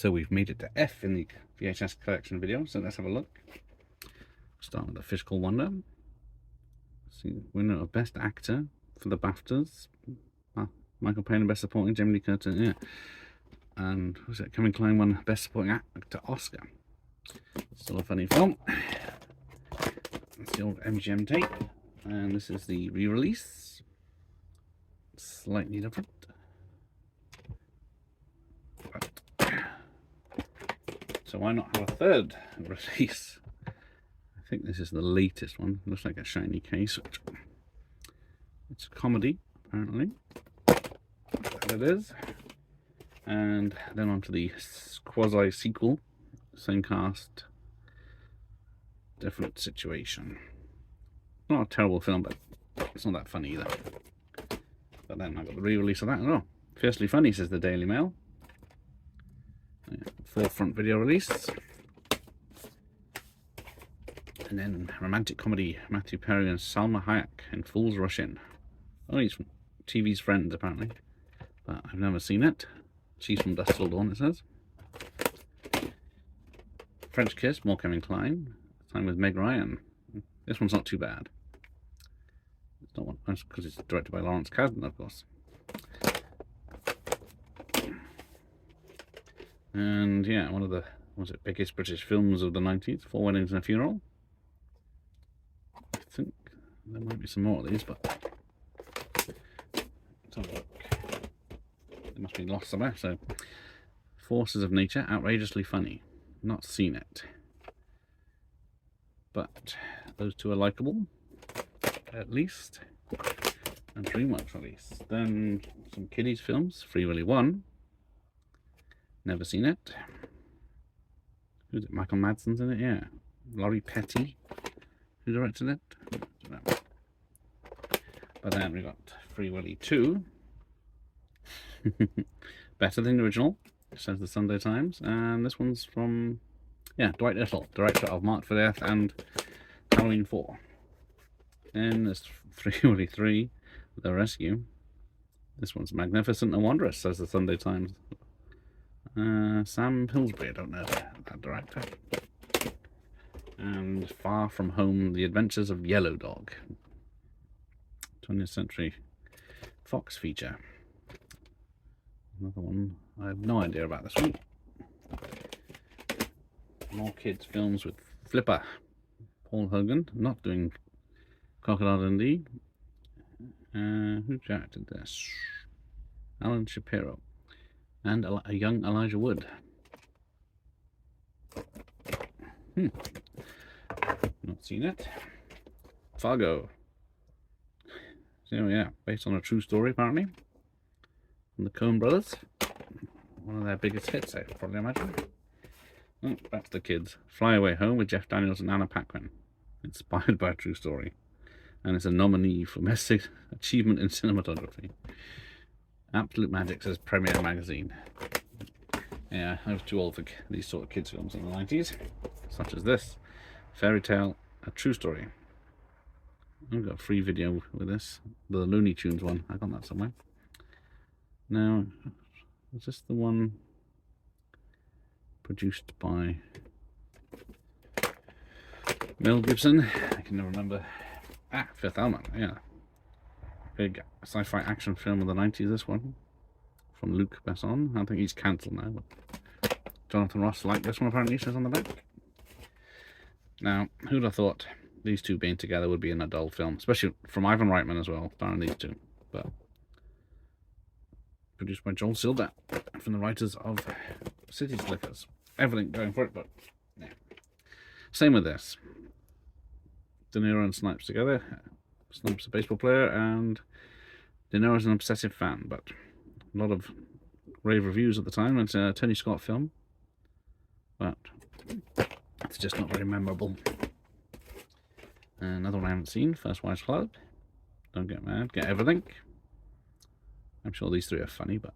So we've made it to F in the VHS collection video, so let's have a look. Start with the Physical Wonder. See, winner of Best Actor for the BAFTAs. Michael Palin, Best Supporting, Jamie Lee Curtis, yeah. And who's it? Kevin Kline won Best Supporting Actor Oscar. Still a funny film. That's the old MGM tape. And this is the re-release. Slightly different. So why not have a third release? I think this is the latest one. Looks like a shiny case. It's a comedy, apparently. There it is. And then on to the quasi-sequel. Same cast. Different situation. Not a terrible film, but it's not that funny either. But then I got the re-release of that as well. Fiercely Funny, says the Daily Mail. Forefront video release. And then romantic comedy, Matthew Perry and Salma Hayek in Fools Rush In. Oh, he's from TV's Friends, apparently. But I've never seen it. She's from Dusk Till Dawn, it says. French Kiss, more Kevin Kline. Time with Meg Ryan. This one's not too bad. It's not one, because it's directed by Lawrence Kasdan, of course. And yeah, one of the biggest British films of the 90s, Four Weddings and a Funeral. I think there might be some more of these, but let's have a look. They must be lost somewhere. So, Forces of Nature, outrageously funny. Not seen it, but those two are likable, at least. And DreamWorks release. Then some kiddies films. Free Willy 1. Never seen it. Who's it? Michael Madsen's in it, yeah. Laurie Petty, who directed it. I don't know. But then we got Free Willy 2. Better than the original, says the Sunday Times. And this one's from, yeah, Dwight Little, director of Marked for Death and Halloween 4. And there's Free Willy 3, The Rescue. This one's magnificent and wondrous, says the Sunday Times. Sam Pillsbury, I don't know that director. And Far From Home, The Adventures of Yellow Dog. 20th Century Fox feature. Another one, I have no idea about this one. More kids films with Flipper. Paul Hogan, not doing Crocodile Dundee. Who directed this? Alan Shapiro. And a young Elijah Wood. Not seen it. Fargo. So yeah, based on a true story apparently. From the Coen brothers. One of their biggest hits, I probably imagine. Oh, back to the kids. Fly Away Home with Jeff Daniels and Anna Paquin. Inspired by a true story. And it's a nominee for Best Achievement in Cinematography. Absolute magic, says Premiere Magazine. Yeah, I was too old for these sort of kids films in the 90s. Such as this. Fairy Tale, a true story. I've got a free video with this. The Looney Tunes one. I got that somewhere. Now, is this the one produced by Mel Gibson? I can never remember. Fifth Element, yeah. Big sci-fi action film of the 90s, this one. From Luc Besson. I think he's cancelled now, but Jonathan Ross liked this one, apparently, says on the back. Now, who'd have thought these two being together would be an adult film? Especially from Ivan Reitman as well, starring these two. But produced by Joel Silver, from the writers of City Slickers. Everything going for it, but yeah. Same with this. De Niro and Snipes together. Snipes a baseball player, and De Niro's an obsessive fan, but a lot of rave reviews at the time. It's a Tony Scott film, but it's just not very memorable. Another one I haven't seen, First Wives Club. Don't Get Mad, Get Everything. I'm sure these three are funny, but...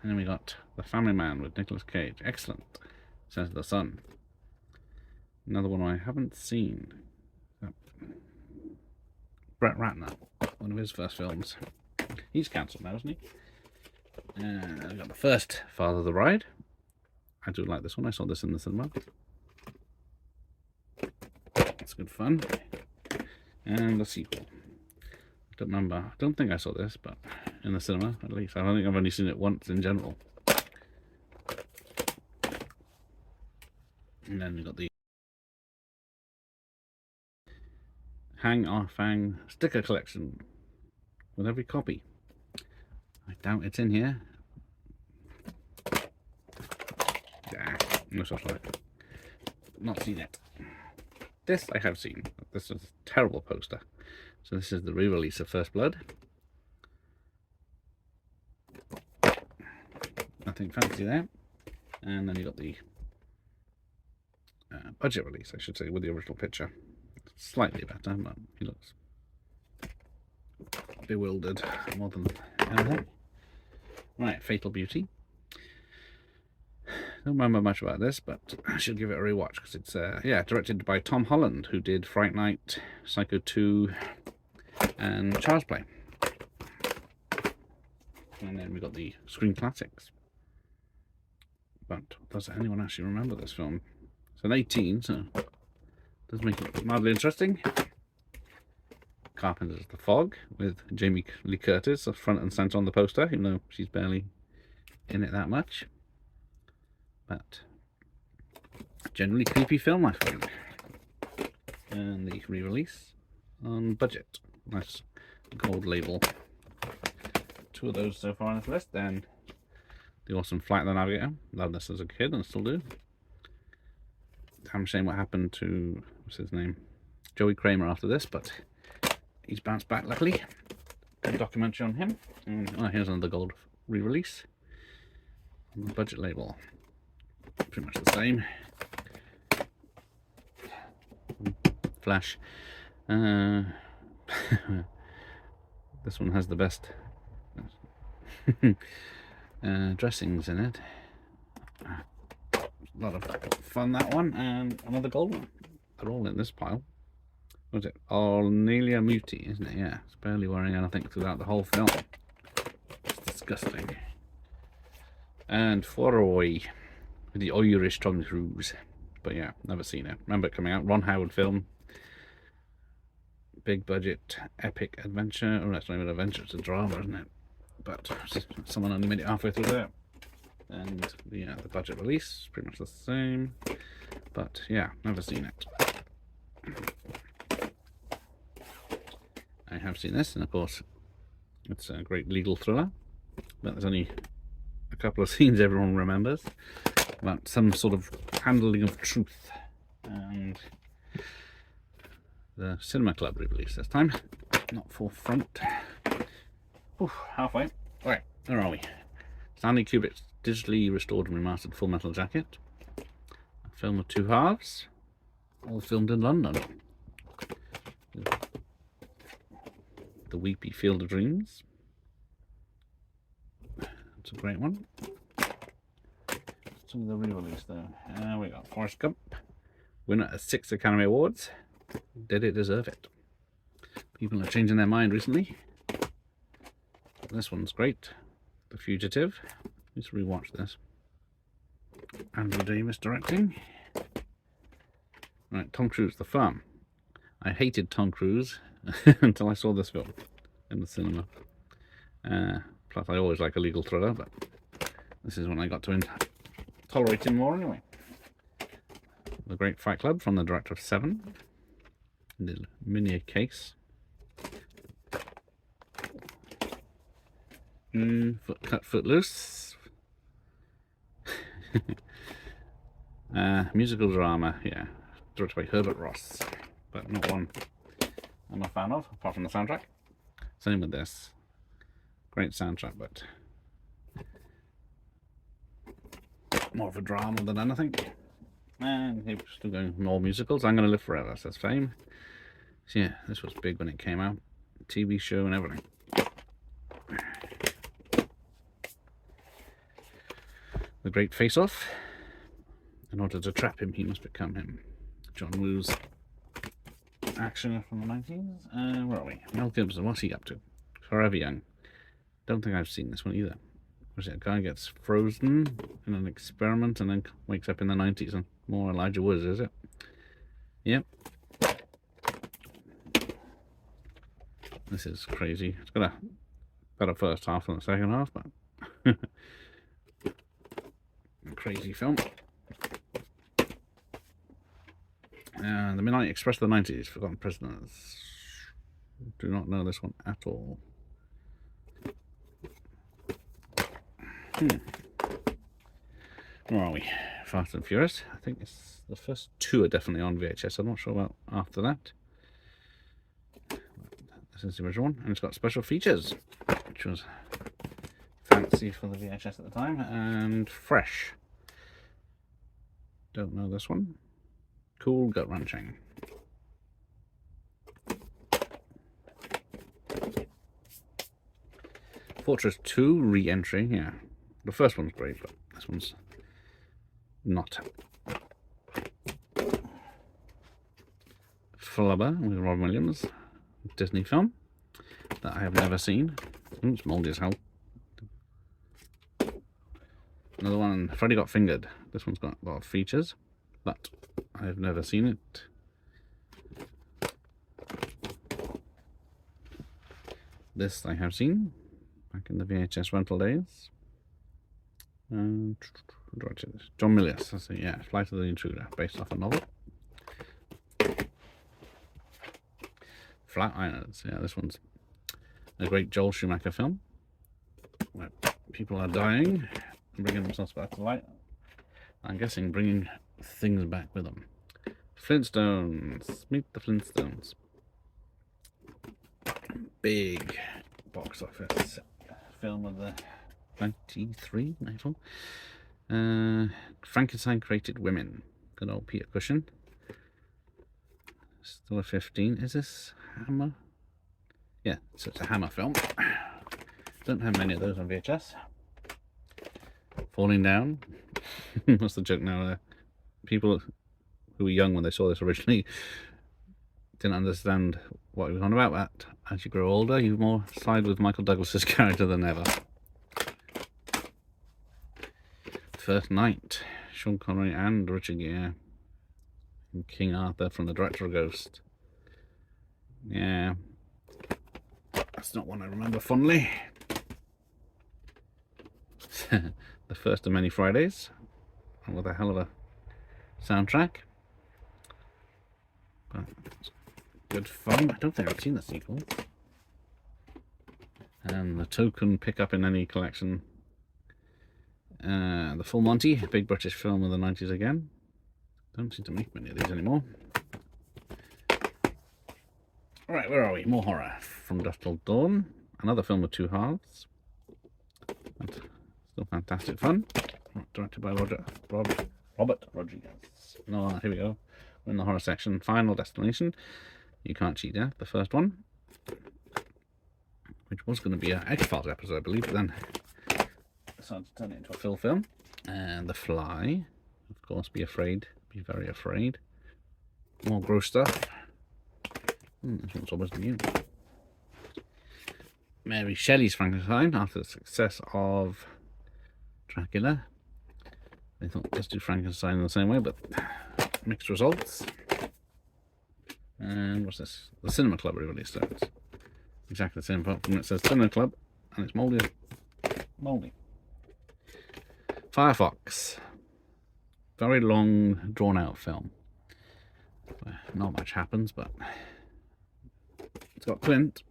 And then we got The Family Man with Nicolas Cage. Excellent, says The Sun. Another one I haven't seen. Brett Ratner, one of his first films. He's cancelled now, isn't he? And I got the first Father the Bride. I do like this one. I saw this in the cinema. It's good fun. And the sequel. I don't remember. I don't think I saw this, but in the cinema at least. I don't think I've only seen it once in general. And then we got the Hang Our Fang sticker collection with every copy. I doubt it's in here. Yeah, no such luck. Not seen it. This I have seen. This is a terrible poster. So this is the re-release of First Blood. Nothing fancy there. And then you got the budget release, I should say, with the original picture. Slightly better, but he looks bewildered more than anything. Right, Fatal Beauty. Don't remember much about this, but I should give it a rewatch because it's yeah, directed by Tom Holland, who did Fright Night, Psycho 2, and Child's Play. And then we got the Screen Classics. But does anyone actually remember this film? It's an 18, so it does make it mildly interesting. Carpenter's The Fog with Jamie Lee Curtis front and centre on the poster, even though she's barely in it that much. But generally creepy film, I think. And the re-release on budget. Nice gold label. Two of those so far on this list. Then the awesome Flight of the Navigator. Loved this as a kid and still do. Damn shame what happened to, what's his name? Joey Kramer after this, but he's bounced back luckily. Good documentary on him. And oh, here's another gold re-release on the budget label. Pretty much the same. Flash. This one has the best dressings in it. A lot of fun, that one. And another gold one. They're all in this pile. What was it? Ornelia Muti, isn't it? Yeah, it's barely wearing anything throughout the whole film. It's disgusting. And Foray with the Irish Tom Cruise. But yeah, never seen it. Remember it coming out. Ron Howard film. Big budget, epic adventure. Oh, that's not even an adventure, it's a drama, isn't it? But someone only made it halfway through there. And the budget release, pretty much the same. But yeah, never seen it. I have seen this, and of course, it's a great legal thriller. But there's only a couple of scenes everyone remembers about some sort of handling of truth. And the Cinema Club re-release this time, not forefront. Oof, halfway. Right, where are we? Stanley Kubrick's digitally restored and remastered Full Metal Jacket. A film of two halves, all filmed in London. The Weepy Field of Dreams. It's a great one. Some of the re-release there. We got Forrest Gump, winner of 6 Academy Awards. Did it deserve it? People are changing their mind recently. This one's great. The Fugitive. Let's rewatch this. Andrew Davis directing. Right, Tom Cruise, The Farm. I hated Tom Cruise until I saw this film in the cinema. Plus, I always like a legal thriller, but this is when I got to tolerate him more anyway. The Great Fight Club from the director of Seven. The mini case. Footloose. Musical drama, yeah. Directed by Herbert Ross. But not one I'm a fan of, apart from the soundtrack. Same with this. Great soundtrack, but more of a drama than anything. And we're still going more musicals. I'm Gonna Live Forever, says Fame. So yeah, this was big when it came out. TV show and everything. The Great Face Off. In order to trap him, he must become him. John Woo's action from the 90s. Where are we? Mel Gibson, what's he up to? Forever Young. Don't think I've seen this one either. Was it a guy gets frozen in an experiment and then wakes up in the 90s and more Elijah Woods, is it? Yep. This is crazy. It's got a better first half than the second half, but crazy film. And the Midnight Express of the 90s, Forgotten Prisoners. Do not know this one at all. Where are we? Fast and Furious. I think it's the first two are definitely on VHS. I'm not sure about after that. This is the original one, and it's got special features, which was fancy for the VHS at the time, and fresh. Don't know this one. Cool Gut Ranching. Fortress 2 re-entry. Yeah, the first one's great, but this one's not. Flubber with Robin Williams, Disney film that I have never seen. It's moldy as hell. Another one, Freddy Got Fingered. This one's got a lot of features, but I have never seen it. This I have seen back in the VHS rental days. And John Milius. That's it, yeah, Flight of the Intruder, based off a novel. Flatirons. Yeah, this one's a great Joel Schumacher film where people are dying and bringing themselves back to light. I'm guessing bringing things back with them. Flintstones. Meet the Flintstones. Big box office film of the 93, 94. Frankenstein Created Women. Good old Peter Cushing. Still a 15. Is this Hammer? Yeah, so it's a Hammer film. Don't have many of those on VHS. Falling Down. What's the joke now? People who were young when they saw this originally didn't understand what he was on about. But as you grow older, you more side with Michael Douglas's character than ever. First Night. Sean Connery and Richard Gere. And King Arthur from the director of Ghost. Yeah. That's not one I remember fondly. The first of many Fridays. And with a hell of a soundtrack. But good fun. I don't think I've seen the sequel. And the token pickup in any collection. The Full Monty, big British film of the 90s again. Don't seem to make many of these anymore. Alright, where are we? More horror. From Dusk Till Dawn. Another film with two halves. But still fantastic fun. Directed by Robert Rodriguez. No, here we go. We're in the horror section. Final Destination. You Can't Cheat Death, the first one. Which was going to be an X-Files episode, I believe, but then decided to turn it into a full film. And The Fly. Of course, Be Afraid. Be Very Afraid. More gross stuff. This one's almost new. Mary Shelley's Frankenstein, after the success of Dracula. They thought, let's do Frankenstein in the same way, but mixed results. And what's this? The Cinema Club released that. It's exactly the same apart from it says Cinema Club, and it's moldy. Moldy. Firefox. Very long, drawn-out film. Not much happens, but it's got Clint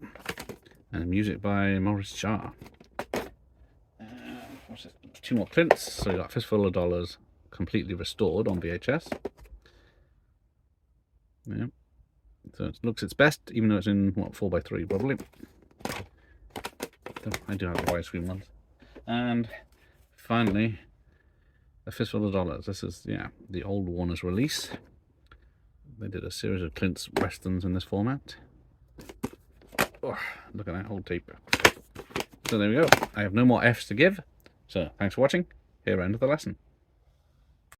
and music by Maurice Jarre. What's this? Two more Clints. So you got Fistful of Dollars, completely restored on VHS. Yeah. So it looks its best, even though it's in what 4x3 probably. I do have the widescreen ones. And finally, A Fistful of Dollars. This is, yeah, the old Warner's release. They did a series of Clint's westerns in this format. Oh, look at that whole tape. So there we go. I have no more F's to give. So thanks for watching. Here, end of the lesson.